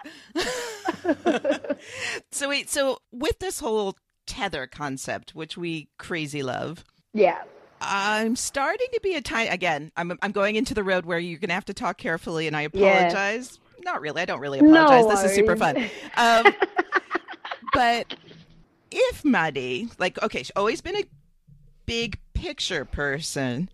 So with this whole tether concept, which we crazy love. Yeah. I'm starting to be again, I'm going into the road where you're going to have to talk carefully, and I apologize. Yeah. Not really. I don't really apologize. No this is super fun. But if Maddie, like, okay, she's always been a big picture person,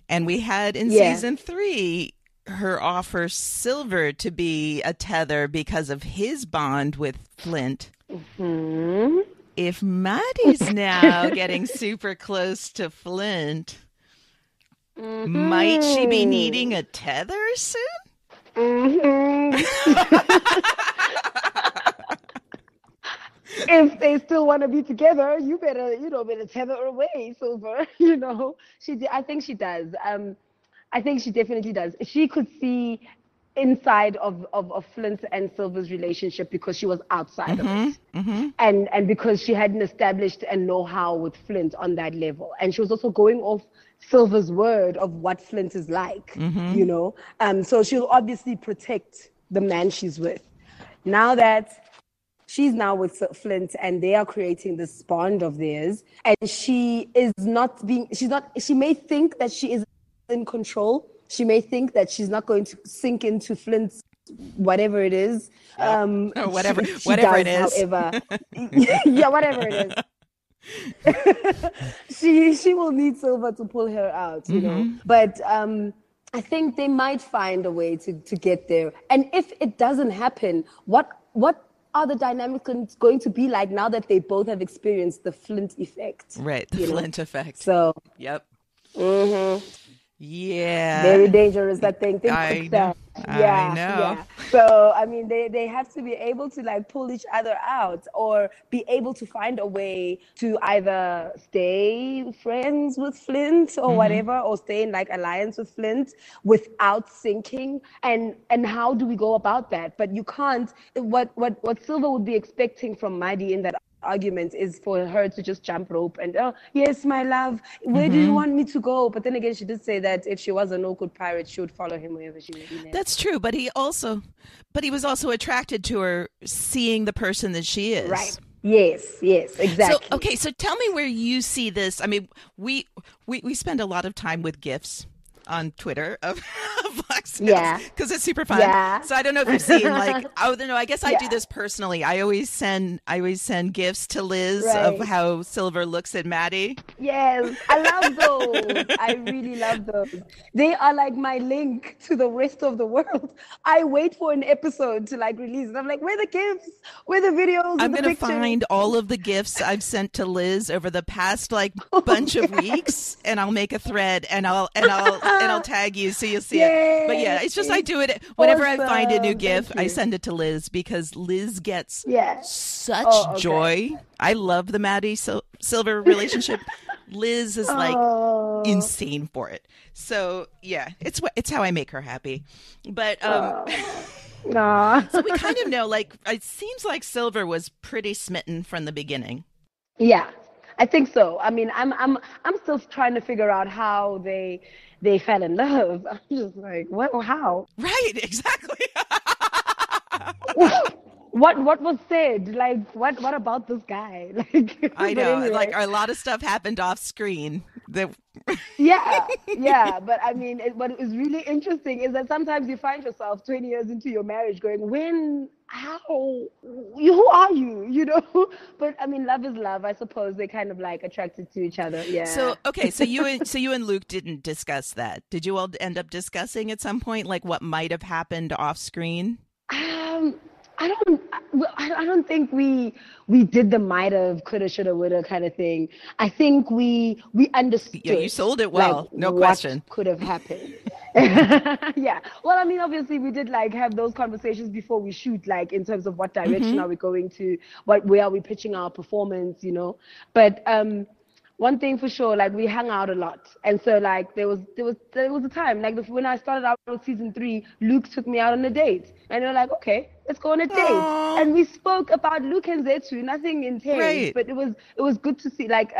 and we had in season 3 her offer Silver to be a tether because of his bond with Flint. Mm-hmm. If Maddie's now getting super close to Flint, might she be needing a tether soon? Mm-hmm. If they still want to be together, you better tether away, Silver. You know, I think she does. I think she definitely does. She could see inside of Flint and Silver's relationship because she was outside of it. Mm-hmm. And because she hadn't established a know-how with Flint on that level. And she was also going off Silver's word of what Flint is like, you know. So she'll obviously protect the man she's with. Now that she's now with Flint and they are creating this bond of theirs, and she may think that she is in control. She may think that she's not going to sink into Flint's whatever it is. Whatever does, it is. However, yeah, whatever it is. She will need Silver to pull her out, you know. But I think they might find a way to get there. And if it doesn't happen, what are the dynamics going to be like now that they both have experienced the Flint effect? Right, the Flint effect. So. Yep. Mm-hmm. Yeah. Very dangerous, that thing. Think I know. quicksand. I Yeah, know. yeah. So, I mean, they have to be able to like pull each other out or be able to find a way to either stay friends with Flint or Hmm. whatever, or stay in like alliance with Flint without sinking. And how do we go about that? But you can't, what Silver would be expecting from Maddie in that argument is for her to just jump rope and, oh yes, my love, where do you Hmm. want me to go? But then again, she did say that if she was a no good pirate, she would follow him wherever he led. That's true, but he was also attracted to her seeing the person that she Right. is. Yes, So, exactly. okay, so tell me where you see this. I mean, we spend a lot of time with GIFs on Twitter of Black Sails Yeah, because it's super fun. yeah. So I don't know if you've seen like, oh no, I guess I do Yeah, this personally. I always send GIFs to Liz of right. how Silver looks at Maddie. Yes, I love those. I really love those. They are like my link to the rest of the world. I wait for an episode to like release, and I'm like, where are the gifs? Where are the videos I'm with the gonna pictures? find all of the gifts I've sent to Liz over the past like bunch of weeks, and I'll make a thread, and I'll tag you so you'll see it. But yeah, Yay! it's just I do it whenever I find a new Awesome. gif. Thank I you. send it to Liz because Liz gets Yeah. such Oh, okay. joy. I love the Maddie Silver relationship. Liz is like Oh, insane for it. So yeah, it's how I make her happy. But oh, nah. so we kind of know like it seems like Silver was pretty smitten from the beginning. Yeah, I think so. I mean, I'm still trying to figure out how they fell in love. I'm just like, what? How? Right, exactly. What was said? Like, what about this guy? Like, I but know. Like anyway, a lot of stuff happened off screen. That yeah. But I mean, what is really interesting is that sometimes you find yourself 20 years into your marriage going, when, how, who are you? You know? But I mean, love is love. I suppose they're kind of like attracted to each other. so Yeah. okay. So you and Luke didn't discuss that. Did you all end up discussing at some point like what might have happened off screen? Um, I don't. Well, I don't think we did the might have, coulda, shoulda, woulda kind of thing. I think we Yeah, you understood sold it like well, no what question. could have happened. Yeah. Well, I mean, obviously, we did like have those conversations before we shoot, like in terms of what direction Mm-hmm. are we going to, where are we pitching our performance, you know. But one thing for sure, like we hung out a lot, and so like there was a time like when I started out with season 3, Luke took me out on a date, and they're like, okay, let's go on a date, Oh, and we spoke about Luke and Zethu, nothing intense, right. but it was good to see like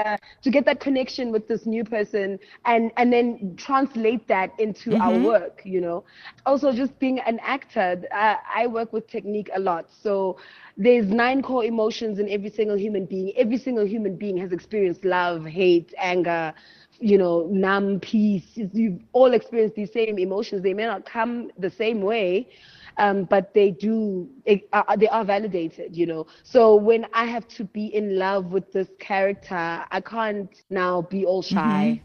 to get that connection with this new person, and then translate that into our Mm-hmm. work, you know. Also, just being an actor, I work with technique a lot, so there's 9 core emotions in every single human being. Every single human being has experienced love, hate, anger, you know, numb, peace. You've all experienced these same emotions. They may not come the same way, but they are validated, you know. So when I have to be in love with this character, I can't now be all Mm-hmm. shy.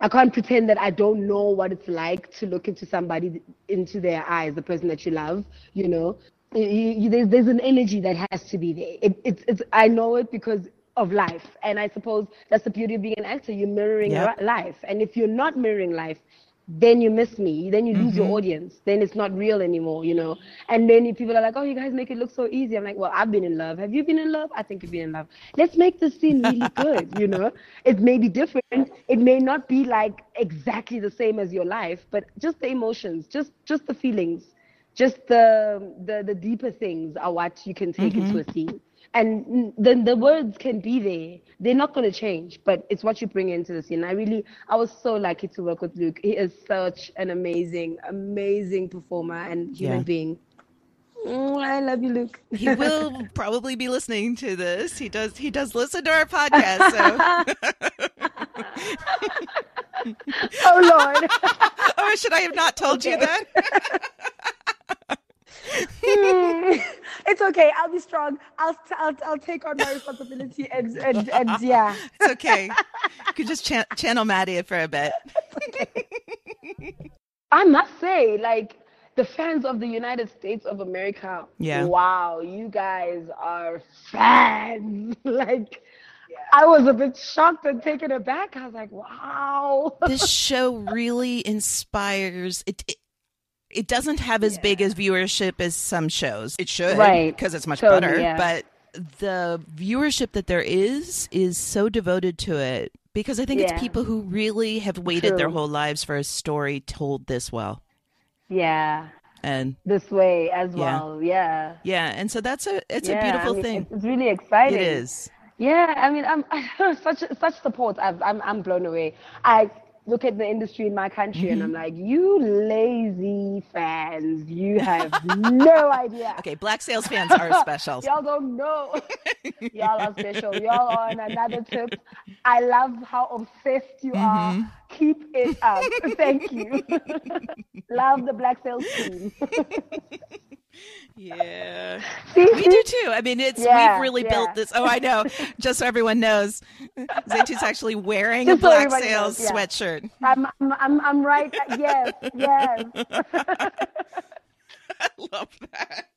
I can't pretend that I don't know what it's like to look into somebody, into their eyes, the person that you love, you know. There's an energy that has to be there. It's I know it because of life, and I suppose that's the beauty of being an actor. You're mirroring Yep. life, and if you're not mirroring life, then you miss me. Then you lose your Mm-hmm. audience. Then it's not real anymore, you know. And then if people are like, "Oh, you guys make it look so easy." I'm like, "Well, I've been in love. Have you been in love? I think you've been in love. Let's make this scene really good, you know. It may be different. It may not be like exactly the same as your life, but just the emotions, just the feelings, just the deeper things are what you can take into Mm-hmm. a scene. And then the words can be there. They're not going to change, but it's what you bring into the scene. I was so lucky to work with Luke. He is such an amazing, amazing performer and human Yeah. being. I love you, Luke. He will probably be listening to this. He does listen to our podcast, so Oh Lord. oh, should I have not told you Okay. that? It's okay. I'll be strong. I'll take on my responsibility and yeah. It's okay. You could just channel Maddie for a bit. Okay. I must say, like, the fans of the United States of America, Yeah. wow, you guys are fans. Like, I was a bit shocked and taken aback. I was like, wow. This show really inspires. It doesn't have as big as viewership as some shows. It should, Right. because it's much Totally, better. yeah. But the viewership that there is so devoted to it because I think it's people who really have waited their whole lives for a story told this well. Yeah. And this way as well. Yeah. Yeah. And so it's a beautiful thing. It's really exciting. It is. Yeah. I mean, I'm such support. I'm blown away. I look at the industry in my country and I'm like, you lazy fans, you have no idea. Okay, Black Sails fans are special. Y'all don't know. Y'all are special. Y'all are on another tip. I love how obsessed you are. Keep it up. Thank you. Love the Black Sails team. Yeah. We do too. I mean, we've really built this. Oh, I know. Just so everyone knows, Zethu's actually wearing a Black Sails sweatshirt. I'm right. Yes. I love that.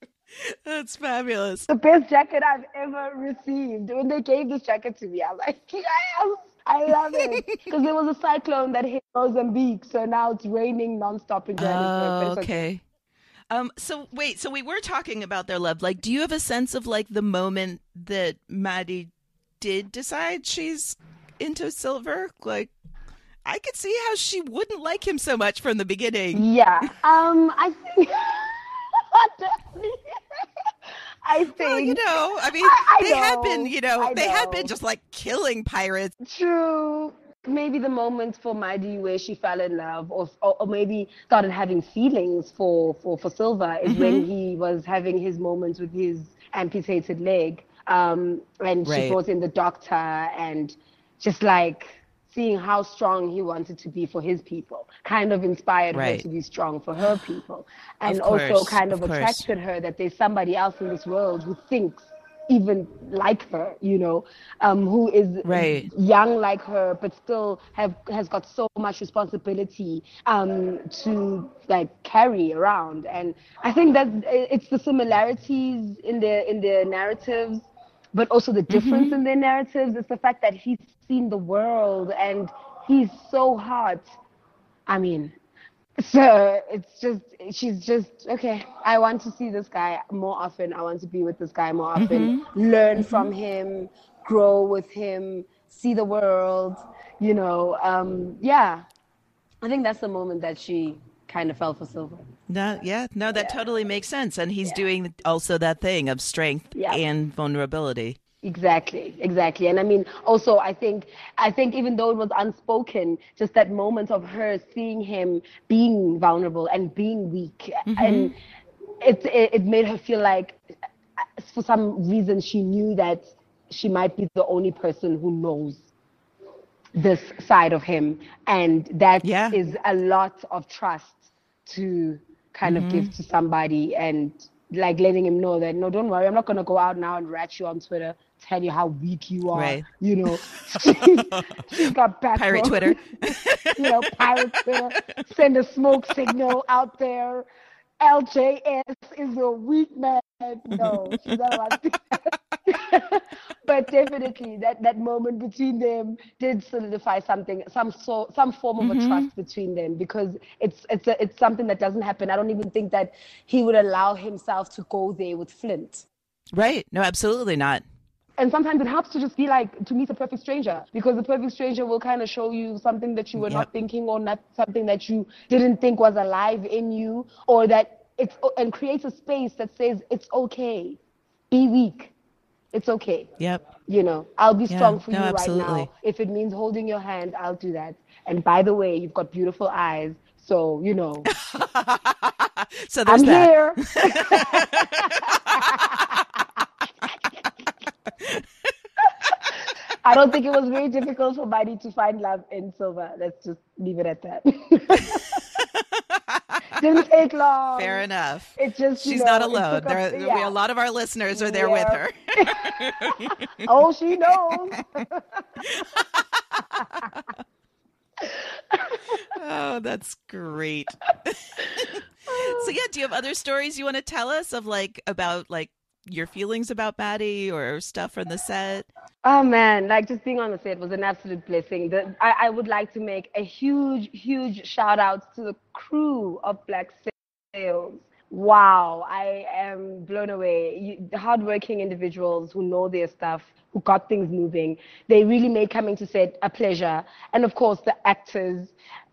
That's fabulous. The best jacket I've ever received. When they gave this jacket to me, I was like, yes, I love it. Because there was a cyclone that hit Mozambique, so now it's raining nonstop in Johannesburg. Oh, okay. So we were talking about their love. Like, do you have a sense of like the moment that Maddie did decide she's into Silver? Like, I could see how she wouldn't like him so much from the beginning. Yeah. I think. Well, you know, I mean, they had been just like killing pirates. True. Maybe the moment for Maddie where she fell in love or maybe started having feelings for Silver is when he was having his moments with his amputated leg. And she brought in the doctor and just like seeing how strong he wanted to be for his people kind of inspired her to be strong for her people. And also kind of attracted her that there's somebody else in this world who thinks even like her, you know, who is young like her, but still has got so much responsibility to like carry around. And I think that it's the similarities in their narratives, but also the difference in their narratives. It's the fact that he's seen the world and he's so hot. I mean, so she's just, okay, I want to see this guy more often. I want to be with this guy more often, learn from him, grow with him, see the world, you know. I think that's the moment that she kind of fell for Silver. That totally makes sense. And he's doing also that thing of strength and vulnerability. Exactly. And I mean, also, I think even though it was unspoken, just that moment of her seeing him being vulnerable and being weak, and it made her feel like, for some reason, she knew that she might be the only person who knows this side of him, and that is a lot of trust to kind of give to somebody, and like letting him know that, no, don't worry, I'm not going to go out now and rat you on Twitter, tell you how weak you are, you know. She's got back pirate Twitter. Pirate Twitter, send a smoke signal out there. LJS is a weak man. No, she's not allowed to do that. But definitely that moment between them did solidify something, some form of a trust between them, because it's something that doesn't happen. I don't even think that he would allow himself to go there with Flint. Right. No, absolutely not. And sometimes it helps to just be like, to meet a perfect stranger, because the perfect stranger will kind of show you something that you were not thinking, or not something that you didn't think was alive in you, or that and creates a space that says, it's okay, be weak. It's okay. Yep. You know, I'll be strong for you absolutely. right now. If it means holding your hand, I'll do that. And by the way, you've got beautiful eyes. So, you know, so there's here. I don't think it was very difficult for Maddie to find love in Silver. Let's just leave it at that. Didn't take long. Fair enough. It just, she's not alone. A lot of our listeners are there with her. Oh, she knows. Oh, that's great. So do you have other stories you want to tell us of about your feelings about Maddie or stuff from the set? Oh man, like just being on the set was an absolute blessing. I would like to make a huge, huge shout out to the crew of Black Sails. Wow, I am blown away. The hardworking individuals who know their stuff, who got things moving, they really made coming to set a pleasure. And of course, the actors,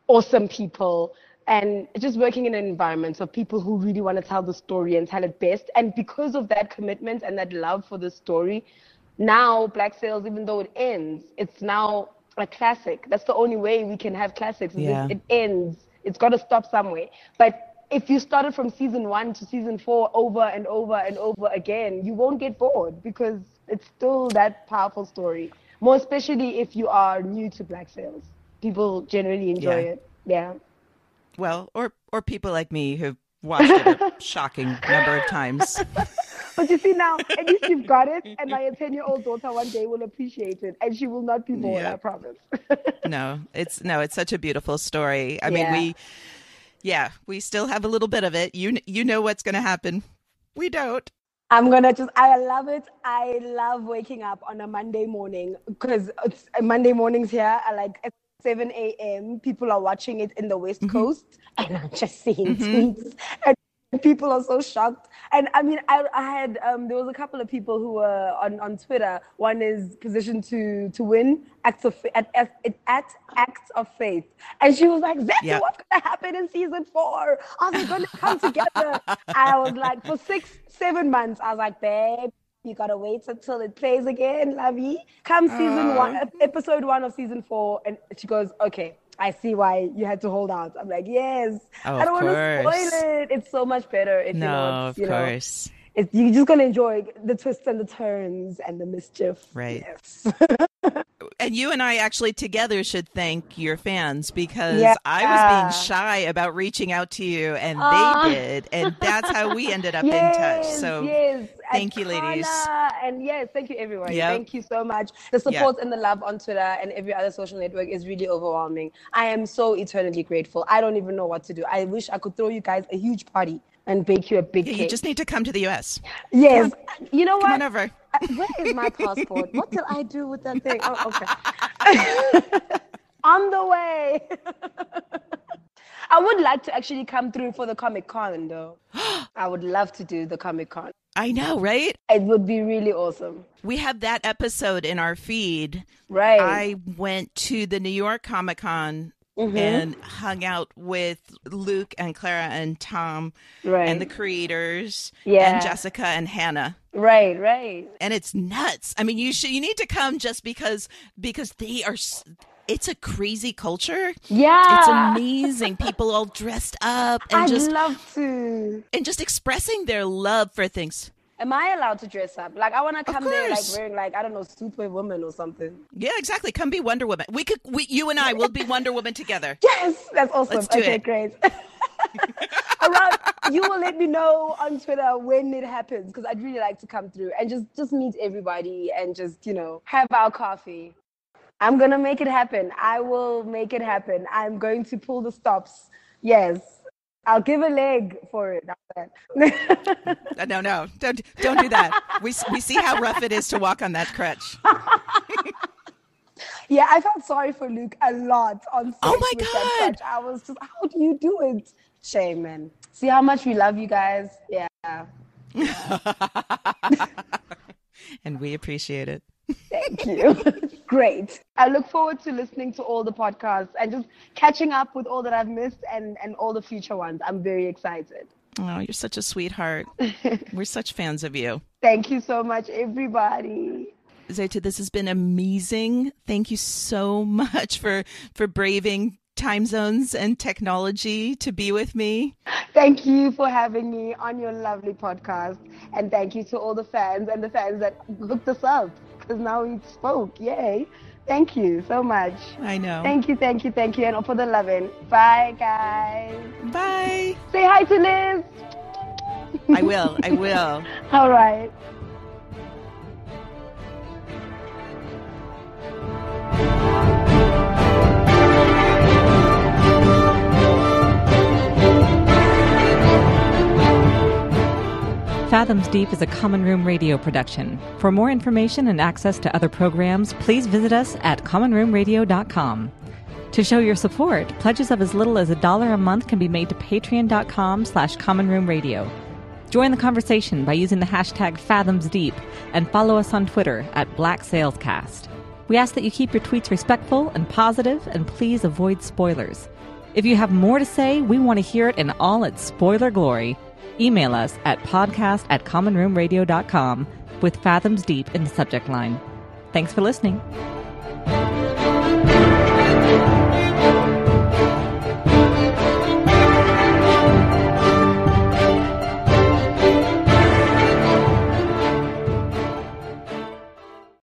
awesome people, and just working in an environment of people who really want to tell the story and tell it best. And because of that commitment and that love for the story, now Black Sails, even though it ends, it's now a classic. That's the only way we can have classics. Yeah. It ends. It's got to stop somewhere. But if you started from season 1 to season 4 over and over and over again, you won't get bored because it's still that powerful story. More especially if you are new to Black Sails. People generally enjoy it. Yeah. Well, or people like me who've watched it a shocking number of times. But you see now, at least you've got it, and my 10-year-old daughter one day will appreciate it, and she will not be bored, I promise. No, it's such a beautiful story. I mean, we still have a little bit of it. You know what's going to happen. We don't. I love it. I love waking up on a Monday morning because Monday mornings here are like at 7 a.m. People are watching it in the West Coast, and I'm just seeing tweets. And people are so shocked. And I mean, I had, there was a couple of people who were on Twitter. One is positioned to win Acts of Faith. And she was like, Zethu, what's going to happen in season 4? Are they going to come together? I was like, for 6-7 months, I was like, babe, you got to wait until it plays again, lovey. Come season 1, episode 1 of season 4. And she goes, okay, I see why you had to hold out. I'm like, yes. I don't want to spoil it. It's so much better if of course. You're just going to enjoy the twists and the turns and the mischief. Right. Yes. And you and I actually together should thank your fans because I was being shy about reaching out to you and they did. And that's how we ended up in touch. So thank you, ladies. And yes, thank you, everyone. Thank you so much. The support and the love on Twitter and every other social network is really overwhelming. I am so eternally grateful. I don't even know what to do. I wish I could throw you guys a huge party and bake you a big cake. You just need to come to the U.S. Yes. You know what? Come on over. Where is my passport? What did I do with that thing? Oh, okay. On the way. I would like to actually come through for the Comic-Con, though. I would love to do the Comic-Con. I know, right? It would be really awesome. We have that episode in our feed. Right. I went to the New York Comic-Con and hung out with Luke and Clara and Tom and the creators and Jessica and Hannah. Right. And it's nuts. I mean, you need to come just because they are. It's a crazy culture. Yeah, it's amazing. People all dressed up and I'd love to. And just expressing their love for things. Am I allowed to dress up? Like, I want to come there, like, wearing, like, I don't know, Superwoman or something. Yeah, exactly. Come be Wonder Woman. You and I will be Wonder Woman together. Yes, that's awesome. Let's do it. Great. Around, you will let me know on Twitter when it happens, because I'd really like to come through and just meet everybody and just, have our coffee. I'm going to make it happen. I will make it happen. I'm going to pull the stops. Yes. I'll give a leg for it. No, don't do that. We see how rough it is to walk on that crutch. Yeah, I felt sorry for Luke a lot on set. Oh my with God! That crutch. I was just, how do you do it? Shame, man. See how much we love you guys. Yeah. And we appreciate it. Thank you. Great. I look forward to listening to all the podcasts and just catching up with all that I've missed and all the future ones. I'm very excited. Oh, you're such a sweetheart. We're such fans of you. Thank you so much, everybody. Zethu, this has been amazing. Thank you so much for braving time zones and technology to be with me. Thank you for having me on your lovely podcast. And thank you to all the fans and the fans that hooked us up, because now we spoke. Yay. Thank you so much. I know. Thank you. And for the loving. Bye, guys. Bye. Say hi to Liz. I will. All right. Fathoms Deep is a Common Room radio production. For more information and access to other programs, please visit us at commonroomradio.com. To show your support, pledges of as little as $1 a month can be made to patreon.com/commonroomradio. Join the conversation by using the hashtag FathomsDeep and follow us on Twitter at BlackSalesCast. We ask that you keep your tweets respectful and positive, and please avoid spoilers. If you have more to say, we want to hear it in all its spoiler glory. Email us at podcast@commonroomradio.com with Fathoms Deep in the subject line. Thanks for listening.